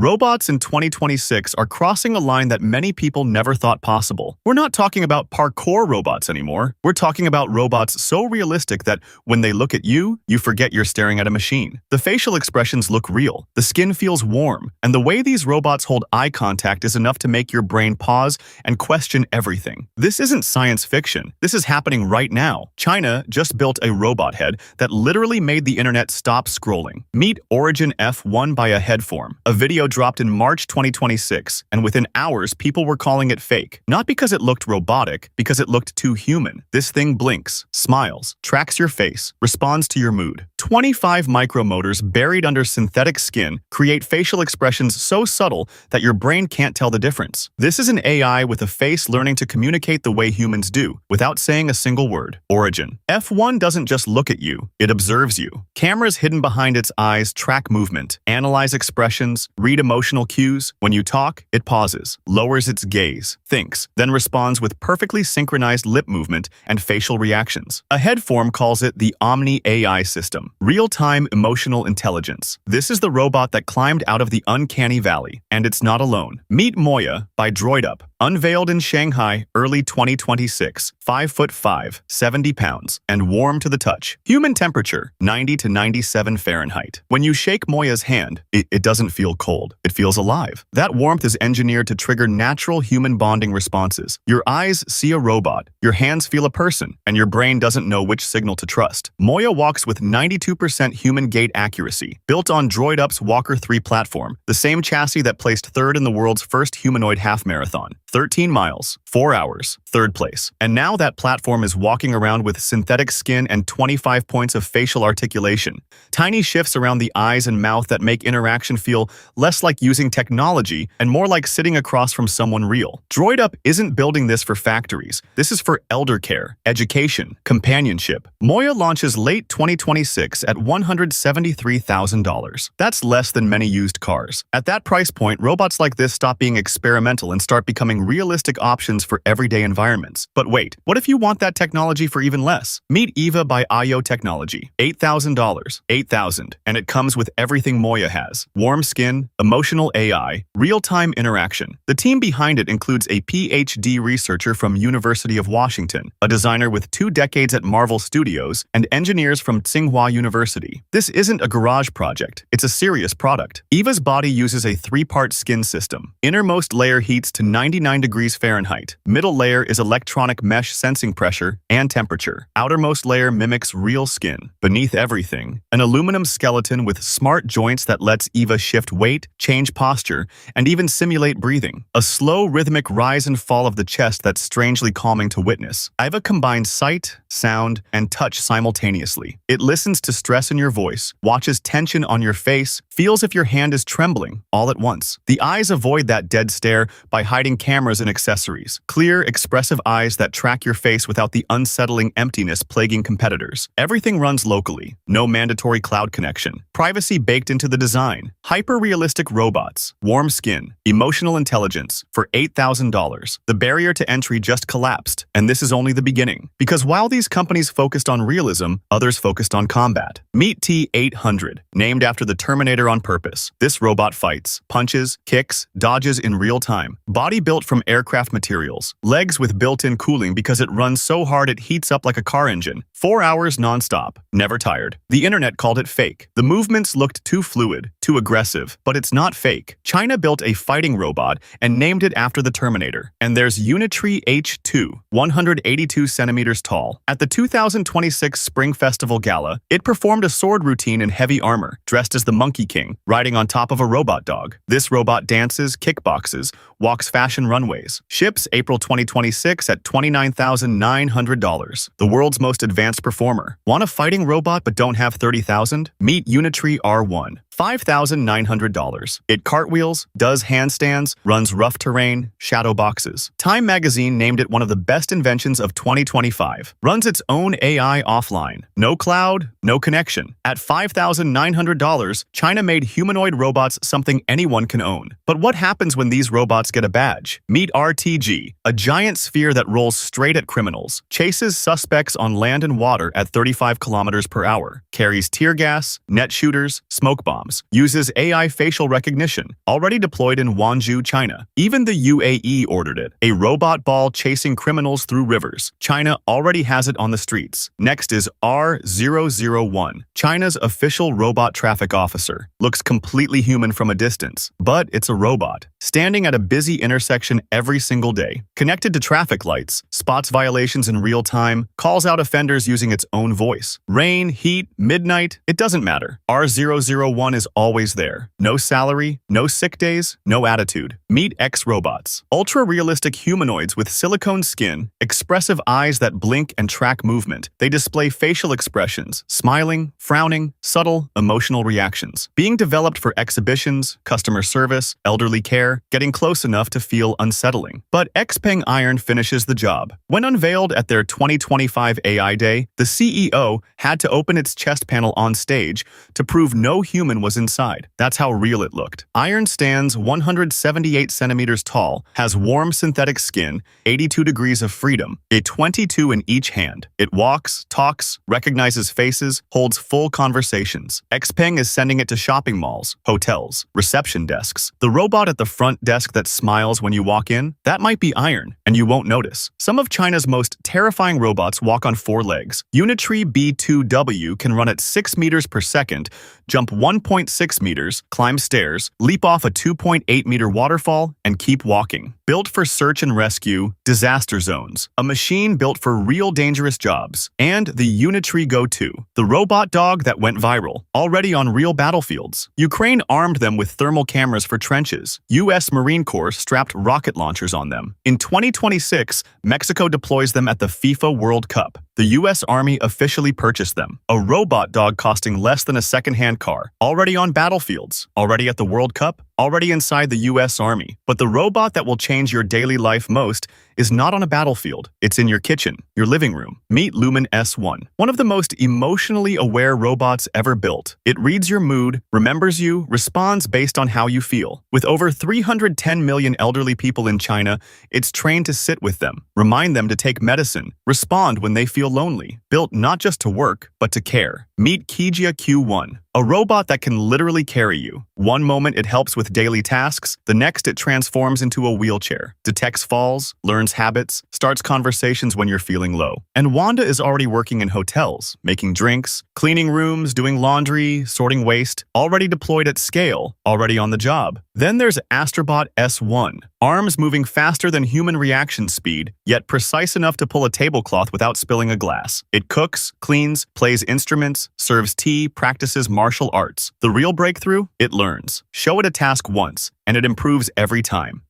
Robots in 2026 are crossing a line that many people never thought possible. We're not talking about parkour robots anymore. We're talking about robots so realistic that when they look at you, you forget you're staring at a machine. The facial expressions look real, the skin feels warm, and the way these robots hold eye contact is enough to make your brain pause and question everything. This isn't science fiction. This is happening right now. China just built a robot head that literally made the internet stop scrolling. Meet Origin F1 by AheadForm. A video dropped in March 2026, and within hours, people were calling it fake. Not because it looked robotic, because it looked too human. This thing blinks, smiles, tracks your face, responds to your mood. 25 micromotors buried under synthetic skin create facial expressions so subtle that your brain can't tell the difference. This is an AI with a face learning to communicate the way humans do, without saying a single word. Origin. F1 doesn't just look at you, it observes you. Cameras hidden behind its eyes track movement, analyze expressions, read emotional cues. When you talk, it pauses, lowers its gaze, thinks, then responds with perfectly synchronized lip movement and facial reactions. AheadForm calls it the Omni AI system, real-time emotional intelligence. This is the robot that climbed out of the uncanny valley, and it's not alone. Meet Moya by DroidUp. Unveiled in Shanghai early 2026, 5'5", 70 pounds, and warm to the touch. Human temperature, 90 to 97 Fahrenheit. When you shake Moya's hand, it doesn't feel cold. It feels alive. That warmth is engineered to trigger natural human bonding responses. Your eyes see a robot, your hands feel a person, and your brain doesn't know which signal to trust. Moya walks with 92% human gait accuracy, built on DroidUp's Walker 3 platform, the same chassis that placed third in the world's first humanoid half marathon. 13 miles, 4 hours, third place. And now that platform is walking around with synthetic skin and 25 points of facial articulation. Tiny shifts around the eyes and mouth that make interaction feel less like using technology and more like sitting across from someone real. DroidUp isn't building this for factories. This is for elder care, education, companionship. Moya launches late 2026 at $173,000. That's less than many used cars. At that price point, robots like this stop being experimental and start becoming realistic options for everyday environments. But wait, what if you want that technology for even less? Meet Eva by IO Technology. $8,000. $8,000. And it comes with everything Moya has. Warm skin, emotional AI, real-time interaction. The team behind it includes a PhD researcher from University of Washington, a designer with 2 decades at Marvel Studios, and engineers from Tsinghua University. This isn't a garage project. It's a serious product. Eva's body uses a 3-part skin system. Innermost layer heats to 99 degrees Fahrenheit. Middle layer is electronic mesh sensing pressure and temperature. Outermost layer mimics real skin. Beneath everything, an aluminum skeleton with smart joints that lets Eva shift weight, change posture, and even simulate breathing. A slow, rhythmic rise and fall of the chest that's strangely calming to witness. Eva combines sight, sound, and touch simultaneously. It listens to stress in your voice, watches tension on your face, feels if your hand is trembling, all at once. The eyes avoid that dead stare by hiding cameras and accessories. Clear, expressive eyes that track your face without the unsettling emptiness plaguing competitors. Everything runs locally. No mandatory cloud connection. Privacy baked into the design. Hyper-realistic robots. Warm skin. Emotional intelligence. For $8,000. The barrier to entry just collapsed. And this is only the beginning. Because while these companies focused on realism, others focused on combat. Meet T-800. Named after the Terminator on purpose. This robot fights, punches, kicks, dodges in real time. Body built from aircraft materials. Legs with built-in cooling because it runs so hard it heats up like a car engine. 4 hours non-stop. Never tired. The internet called it fake. The movements looked too fluid, too aggressive. But it's not fake. China built a fighting robot and named it after the Terminator. And there's Unitree H2, 182 centimeters tall. At the 2026 Spring Festival Gala, it performed a sword routine in heavy armor, dressed as the Monkey King, riding on top of a robot dog. This robot dances, kickboxes, walks fashion runways. Ships April 2026 at $29,900. The world's most advanced performer. Want a fighting robot but don't have $30,000? Meet Unitree R1. $5,900. It cartwheels, does handstands, runs rough terrain, shadow boxes. Time magazine named it one of the best inventions of 2025. Runs its own AI offline. No cloud, no connection. At $5,900, China made humanoid robots something anyone can own. But what happens when these robots get a badge? Meet RTG, a giant sphere that rolls straight at criminals, chases suspects on land and water at 35 kilometers per hour, carries tear gas, net shooters, smoke bombs. bombs, uses AI facial recognition, already deployed in Guangzhou, China. Even the UAE ordered it. A robot ball chasing criminals through rivers. China already has it on the streets. Next is R001, China's official robot traffic officer. Looks completely human from a distance, but it's a robot, standing at a busy intersection every single day. Connected to traffic lights, spots violations in real time, calls out offenders using its own voice. Rain, heat, midnight, it doesn't matter. R001 is always there. No salary, no sick days, no attitude. Meet X-Robots. Ultra-realistic humanoids with silicone skin, expressive eyes that blink and track movement. They display facial expressions, smiling, frowning, subtle, emotional reactions. Being developed for exhibitions, customer service, elderly care, getting close enough to feel unsettling. But XPeng Iron finishes the job. When unveiled at their 2025 AI Day, the CEO had to open its chest panel on stage to prove no human was inside. That's how real it looked. Iron stands 178 centimeters tall, has warm synthetic skin, 82 degrees of freedom, a 22 in each hand. It walks, talks, recognizes faces, holds full conversations. XPeng is sending it to shopping malls, hotels, reception desks. The robot at the front desk that smiles when you walk in, that might be Iron, and you won't notice. Some of China's most terrifying robots walk on 4 legs. Unitree B2W can run at 6 meters per second, jump 1.6 meters, climb stairs, leap off a 2.8-meter waterfall, and keep walking. Built for search and rescue, disaster zones. A machine built for real dangerous jobs. And the Unitree Go 2, the robot dog that went viral, already on real battlefields. Ukraine armed them with thermal cameras for trenches. US Marine Corps strapped rocket launchers on them. In 2026, Mexico deploys them at the FIFA World Cup. The US Army officially purchased them. A robot dog costing less than a second-hand car. Already on battlefields. Already at the World Cup. Already inside the US Army. But the robot that will change your daily life most is not on a battlefield. It's in your kitchen, your living room. Meet Lumen S1, one of the most emotionally aware robots ever built. It reads your mood, remembers you, responds based on how you feel. With over 310 million elderly people in China, it's trained to sit with them, remind them to take medicine, respond when they feel lonely. Built not just to work, but to care. Meet Kijia Q1, a robot that can literally carry you. One moment it helps with daily tasks, the next it transforms into a wheelchair, detects falls, learns habits, starts conversations when you're feeling low. And Wanda is already working in hotels, making drinks, cleaning rooms, doing laundry, sorting waste, already deployed at scale, already on the job. Then there's Astrobot S1, arms moving faster than human reaction speed, yet precise enough to pull a tablecloth without spilling a glass. It cooks, cleans, plays instruments, serves tea, practices martial arts. The real breakthrough? It learns. Show it a task once, and it improves every time.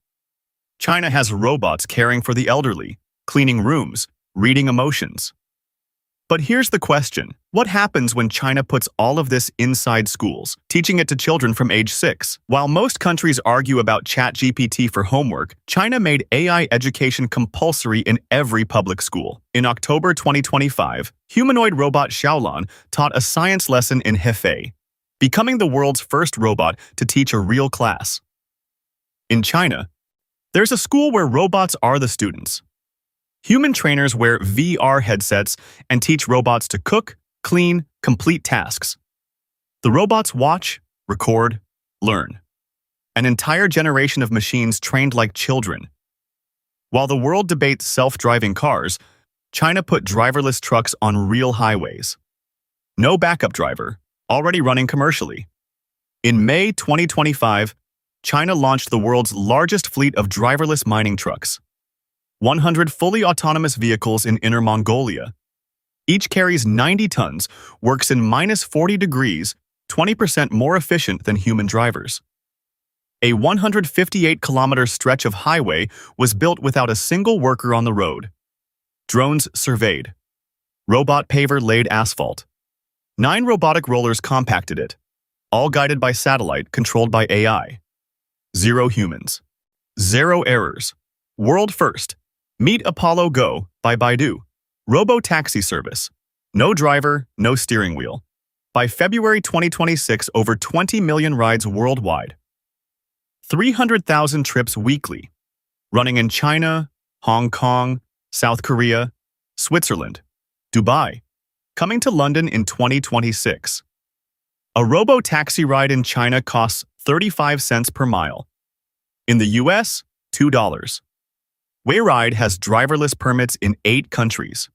China has robots caring for the elderly, cleaning rooms, reading emotions. But here's the question. What happens when China puts all of this inside schools, teaching it to children from age 6? While most countries argue about ChatGPT for homework, China made AI education compulsory in every public school. In October 2025, humanoid robot Xiaolan taught a science lesson in Hefei, becoming the world's first robot to teach a real class. In China, there's a school where robots are the students. Human trainers wear VR headsets and teach robots to cook, clean, complete tasks. The robots watch, record, learn. An entire generation of machines trained like children. While the world debates self-driving cars, China put driverless trucks on real highways. No backup driver, already running commercially. In May 2025, China launched the world's largest fleet of driverless mining trucks. 100 fully autonomous vehicles in Inner Mongolia. Each carries 90 tons, works in -40 degrees, 20% more efficient than human drivers. A 158-kilometer stretch of highway was built without a single worker on the road. Drones surveyed. Robot paver laid asphalt. 9 robotic rollers compacted it, all guided by satellite, controlled by AI. 0 humans. 0 errors. World first. Meet Apollo Go by Baidu. Robo-taxi service. No driver, no steering wheel. By February 2026, over 20 million rides worldwide. 300,000 trips weekly. Running in China, Hong Kong, South Korea, Switzerland, Dubai. Coming to London in 2026. A robo-taxi ride in China costs 35 cents per mile. In the US, $2. Wayride has driverless permits in 8 countries.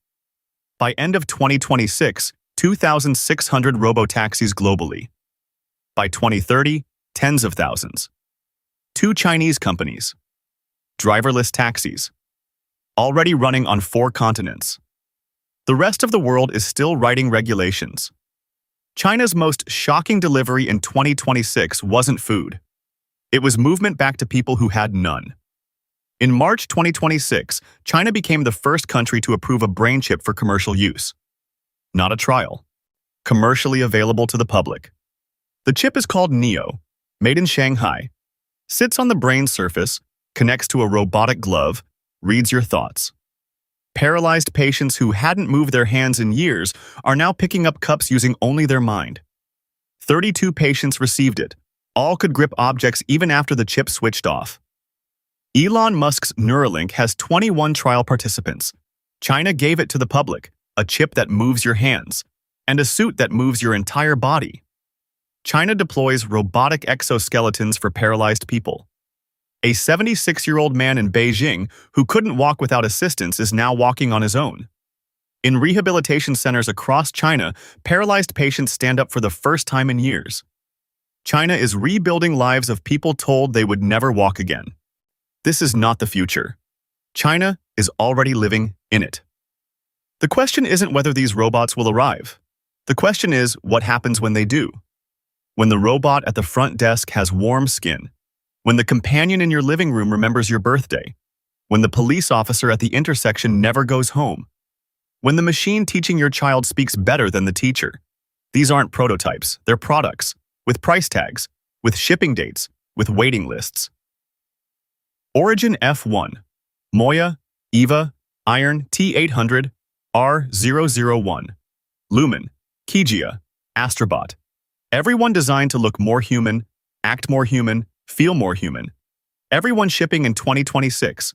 By end of 2026, 2,600 robo-taxis globally. By 2030, tens of thousands. 2 Chinese companies. Driverless taxis. Already running on 4 continents. The rest of the world is still writing regulations. China's most shocking delivery in 2026 wasn't food. It was movement back to people who had none. In March 2026, China became the first country to approve a brain chip for commercial use. Not a trial. Commercially available to the public. The chip is called Neo, made in Shanghai. Sits on the brain surface, connects to a robotic glove, reads your thoughts. Paralyzed patients who hadn't moved their hands in years are now picking up cups using only their mind. 32 patients received it. All could grip objects even after the chip switched off. Elon Musk's Neuralink has 21 trial participants. China gave it to the public, a chip that moves your hands, and a suit that moves your entire body. China deploys robotic exoskeletons for paralyzed people. A 76-year-old man in Beijing who couldn't walk without assistance is now walking on his own. In rehabilitation centers across China, paralyzed patients stand up for the first time in years. China is rebuilding lives of people told they would never walk again. This is not the future. China is already living in it. The question isn't whether these robots will arrive. The question is what happens when they do. When the robot at the front desk has warm skin. When the companion in your living room remembers your birthday. When the police officer at the intersection never goes home. When the machine teaching your child speaks better than the teacher. These aren't prototypes, they're products, with price tags, with shipping dates, with waiting lists. Origin F1, Moya, Eva, Iron T800, R001, Lumen, Kijia, Astrobot. Everyone designed to look more human, act more human, feel more human. Everyone shipping in 2026.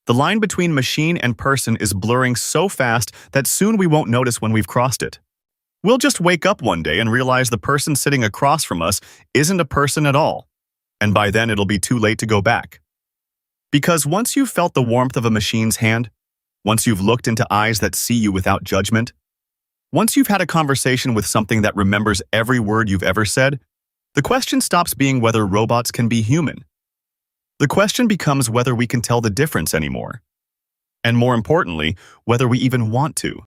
The line between machine and person is blurring so fast that soon we won't notice when we've crossed it. We'll just wake up one day and realize the person sitting across from us isn't a person at all. And by then it'll be too late to go back. Because once you've felt the warmth of a machine's hand, once you've looked into eyes that see you without judgment, once you've had a conversation with something that remembers every word you've ever said, the question stops being whether robots can be human. The question becomes whether we can tell the difference anymore. And more importantly, whether we even want to.